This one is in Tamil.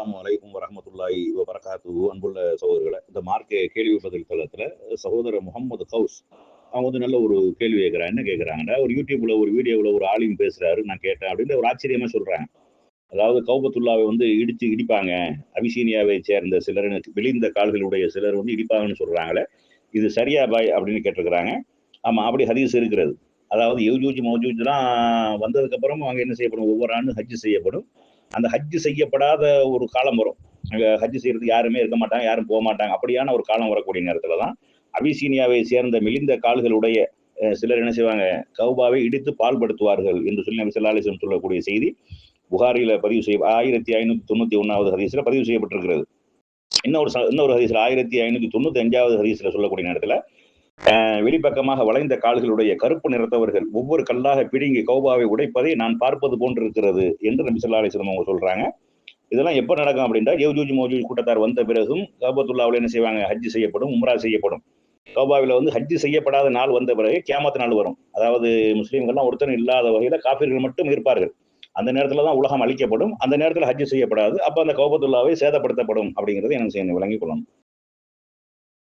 அஸ்ஸலாமு அலைக்கும் வரஹ்மத்துல்லாஹி வபரகாத்துஹு. அன்புள்ள சகோதரர்களே, இந்த மார்க்க கேள்வி பதில் தளத்துல சகோதரர் முகமது கவுஸ் அவங்க நல்ல ஒரு கேள்வி கேட்குறாங்க. என்ன கேட்குறாங்கன்னா, ஒரு யூடியூப்ல ஒரு வீடியோவில் ஒரு ஆலிம் பேசுறாரு, நான் கேட்டேன் அப்படின்னு ஒரு ஆச்சரியமா சொல்றாங்க. அதாவது கௌபத்துல்லாவை இடிப்பாங்க, அபிசீனியாவை சேர்ந்த சிலர், விழிந்த கால்களுடைய சிலர் இடிப்பாங்கன்னு சொல்றாங்களே, இது சரியா பாய் அப்படின்னு கேட்டிருக்கிறாங்க. ஆமா, அப்படி ஹதீஸ் இருக்கிறது. அதாவது யஜூஜ் மௌஜூஜ்லாம் வந்ததுக்கு அப்புறம் அங்க என்ன செய்யப்படும், ஒவ்வொரு ஆண்டும் ஹஜ் செய்யப்படும். அந்த ஹஜ் செய்யப்படாத ஒரு காலம் வரும். அங்க ஹஜ் செய்யறதுக்கு யாருமே இருக்க மாட்டாங்க, யாரும் போக மாட்டாங்க. அப்படியான ஒரு காலம் வரக்கூடிய நேரத்துல தான் அபிசீனியாவை சேர்ந்த மெலிந்த கால்களுடைய சிலர் என்ன செய்வாங்க, கௌபாவை இடித்து பால்படுத்துவார்கள் என்று சொல்லி நபி ஸல்லல்லாஹு அலைஹி வஸல்லம் சொல்லக்கூடிய செய்தி புகாரில பதிவு செய்ய 1591வது ஹதீஸ்ல பதிவு செய்யப்பட்டிருக்கிறது. இன்னொரு ஹதீஸ்ல 1595வது ஹதீஸ்ல சொல்லக்கூடிய நேரத்துல வெளிப்பக்கமாக வளைந்த கால்களுடைய கருப்பு நிறத்தவர்கள் ஒவ்வொரு கல்லாக பிடுங்கி கௌபாவை உடைப்பதை நான் பார்ப்பது போன்றிருக்கிறது என்று நபி ஸல்லல்லாஹு அலைஹி வஸல்லம் அவங்க சொல்றாங்க. இதெல்லாம் எப்ப நடக்கும் அப்படின்னா, யஜூஜ் மௌஜூஜ் கூட்டத்தார் வந்த பிறகும் கௌபத்துல்லாஹ்வுல என்ன செய்வாங்க, ஹஜ் செய்யப்படும், உம்ரா செய்யப்படும். கௌபாவில ஹஜ் செய்யப்படாத நாள் வந்த பிறகு கியாமத் நாள் வரும். அதாவது முஸ்லீம்கள்லாம் ஒருத்தரும் இல்லாத வகையில காஃபிர்கள் மட்டும் இருப்பார்கள். அந்த நேரத்துல தான் உலகம் அழிக்கப்படும். அந்த நேரத்துல ஹஜ் செய்யப்படாது. அப்ப அந்த கௌபத்துல்லாவை சேதப்படுத்தப்படும் அப்படிங்கறது என்ன செய்யணும், விளங்கிக் கொள்ளணும்.